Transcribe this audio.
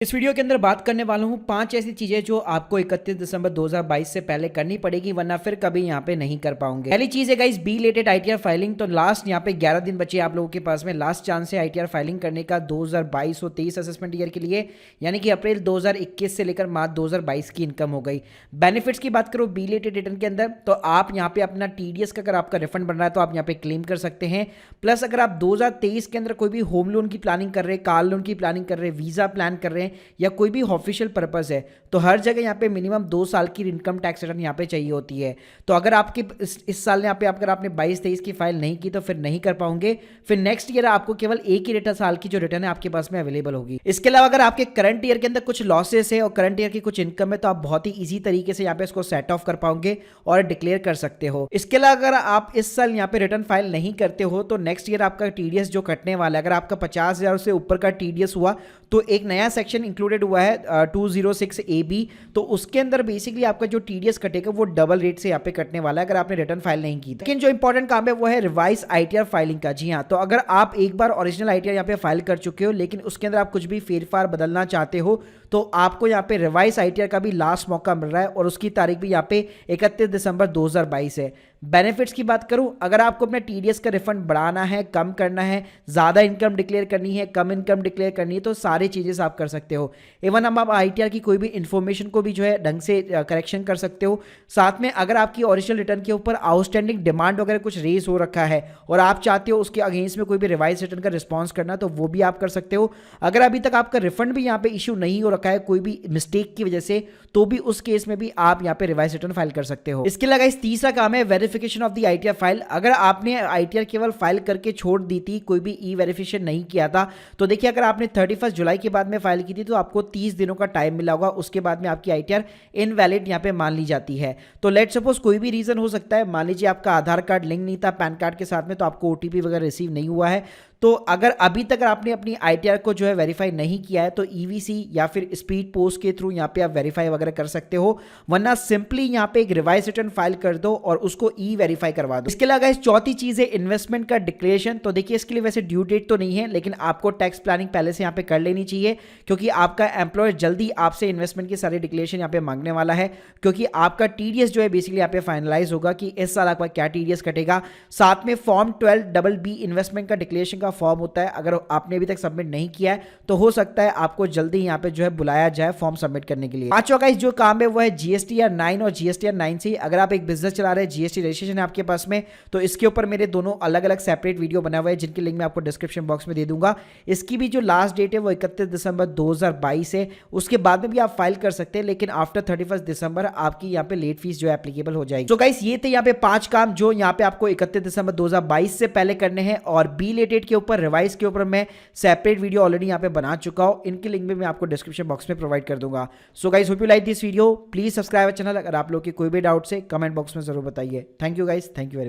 इस वीडियो के अंदर बात करने वाला हूँ 5 ऐसी चीजें जो आपको 31 दिसंबर 2022 से पहले करनी पड़ेगी, वरना फिर कभी यहाँ पे नहीं कर पाओगे। पहली चीज है गाइस बी लेटेड आईटीआर फाइलिंग। तो लास्ट यहाँ पे 11 दिन बचे आप लोगों के पास में, लास्ट चांस है आईटीआर फाइलिंग करने का 2022 और 23 असेसमेंट ईयर के लिए, यानी कि अप्रैल 2021 से लेकर मार्च 2022 की इनकम हो गई। बेनिफिट्स की बात करो बी लेटेड रिटर्न के अंदर, तो आप यहाँ पे अपना टीडीएस का अगर आपका रिफंड बन रहा है तो आप यहाँ पे क्लेम कर सकते हैं। प्लस अगर आप 2023 के अंदर कोई भी होम लोन की प्लानिंग कर रहे हैं, कार लोन की प्लानिंग कर रहे हैं, वीजा प्लान कर रहे हैं या कोई भी ऑफिशियल पर्पस है, तो हर जगह यहाँ पे मिनिमम 2 साल की इनकम टैक्स रिटर्न यहाँ पे चाहिए होती है। तो अगर आपकी इस साल यहाँ पे अगर आपने 22-23 की फाइल नहीं की तो फिर नहीं कर पाओगे। फिर नेक्स्ट ईयर आपको केवल एक ही रिटर्न साल की जो रिटर्न है आपके पास में अवेलेबल होगी। इसके अलावा अगर आपके करंट ईयर के अंदर कुछ लॉसेस है और करंट ईयर की कुछ इनकम है, तो आप बहुत ही ईजी तरीके से यहाँ पे इसको सेट ऑफ कर पाओगे और डिक्लेयर कर सकते हो। इसके अलावा अगर आप इस साल यहाँ पे रिटर्न फाइल नहीं करते हो तो नेक्स्ट ईयर आपका टीडीएस जो कटने वाला है, अगर आपका 50,000 से ऊपर का टीडीएस हुआ तो एक नया सेक्शन इंक्लूडेड हुआ है 206AB। तो उसके अंदर बेसिकली आपका जो टीडीएस कटेगा वो डबल रेट से यहाँ पे कटने वाला है अगर आपने रिटर्न फाइल नहीं की। लेकिन जो इंपॉर्टेंट काम है वो है रिवाइज आईटीआर फाइलिंग का। जी हाँ, तो अगर आप एक बार ओरिजिनल आईटीआर यहाँ पे फाइल कर चुके हो लेकिन उसके अंदर आप कुछ भी फेरफार बदलना चाहते हो तो आपको यहाँ पे रिवाइज आईटीआर का भी लास्ट मौका मिल रहा है और उसकी तारीख भी यहाँ पे 31 दिसंबर 2022 है। बेनिफिट्स की बात करूं, अगर आपको अपना टीडीएस का रिफंड बढ़ाना है, कम करना है, ज़्यादा इनकम डिक्लेयर करनी है, कम इनकम डिक्लेयर करनी है, तो सारी चीज़ें आप कर सकते हो। इवन आप आईटीआर की कोई भी इन्फॉर्मेशन को भी जो है ढंग से करेक्शन कर सकते हो। साथ में अगर आपकी ओरिजिनल रिटर्न के ऊपर आउटस्टैंडिंग डिमांड वगैरह कुछ रेज हो रखा है और आप चाहते हो उसके अगेंस्ट में कोई भी रिवाइज रिटर्न का रिस्पॉन्स करना, तो वो भी आप कर सकते हो। अगर अभी तक आपका रिफंड भी यहाँ पे इशू नहीं हो रखा है कोई भी मिस्टेक की वजह से, तो भी उस केस में भी आप यहाँ पे रिवाइज रिटर्न फाइल कर सकते हो। इसके अलावा इस तीसरा काम है verification of the ITR file. अगर आपने आईटीआर केवल फाइल करके छोड़ दी थी, कोई भी ई वेरिफिकेशन नहीं किया था, तो देखिए अगर आपने 31 जुलाई के बाद में फाइल की थी तो आपको 30 दिनों का टाइम मिला होगा, उसके बाद में आपकी आईटीआर इनवैलिड यहाँ पे मान ली जाती है। तो लेट सपोज कोई भी रीजन हो सकता है, मान लीजिए आपका आधार कार्ड लिंक नहीं था पैन कार्ड के साथ में, तो आपको ओटीपी वगैरह रिसीव नहीं हुआ है, तो अगर अभी तक आपने अपनी आईटीआर को जो है वेरीफाई नहीं किया है तो ईवीसी या फिर स्पीड पोस्ट के थ्रू यहाँ पे आप वेरीफाई वगैरह कर सकते हो, वरना सिंपली यहाँ पे एक रिवाइज रिटर्न फाइल कर दो और उसको ई वेरीफाई करवा दो। इसके अलावा इस चौथी चीज है इन्वेस्टमेंट का डिक्लेरेशन। तो देखिए इसके लिए वैसे ड्यू डेट तो नहीं है, लेकिन आपको टैक्स प्लानिंग पहले से यहाँ पे कर लेनी चाहिए क्योंकि आपका एम्प्लॉयर जल्दी आपसे इन्वेस्टमेंट की सारी डिक्लेरेशन यहाँ पे मांगने वाला है, क्योंकि आपका टीडीएस जो है बेसिकली यहाँ पे फाइनलाइज होगा कि इस साल आपका क्या टीडीएस कटेगा। साथ में फॉर्म 12BB इन्वेस्टमेंट का डिक्लेरेशन का फॉर्म होता है, अगर आपने अभी तक सबमिट नहीं किया है तो हो सकता है आपको जल्दी यहाँ पे जो है बुलाया जाए फॉर्म सबमिट करने के लिए। पांचवा गाइस जो काम है वो है जीएसटीआर 9 और जीएसटीआर 9 से। अगर आप एक बिजनेस चला रहे हैं, जीएसटी रजिस्ट्रेशन है आपके पास में, तो इसके ऊपर मेरे दोनों अलग अलग सेपरेट वीडियो बना हुआ है जिनकी लिंक मैं आपको डिस्क्रिप्शन बॉक्स में दे दूंगा। इसकी भी जो लास्ट डेट है वो 31 दिसंबर 2022 है, उसके बाद में भी आप फाइल कर सकते हैं, लेकिन आफ्टर 31 दिसंबर आपकी यहाँ पे लेट फीस जो है एप्लीकेबल हो जाएगी। तो गाइस ये थे यहाँ पे 5 काम जो यहाँ पे आपको 31 दिसंबर 2022 से पहले करने हैं, और बी लेटेड के ऊपर रिवाइज के ऊपर मैं सेपरेट वीडियो ऑलरेडी यहाँ पे बना चुका हूँ, इनकी लिंक भी मैं आपको डिस्क्रिप्शन बॉक्स में प्रोवाइड कर दूंगा। So guys hope you like this video, please subscribe channel. अगर आप लोग की कोई भी डाउट से कमेंट बॉक्स में जरूर बताइए। Thank you guys, thank you very much.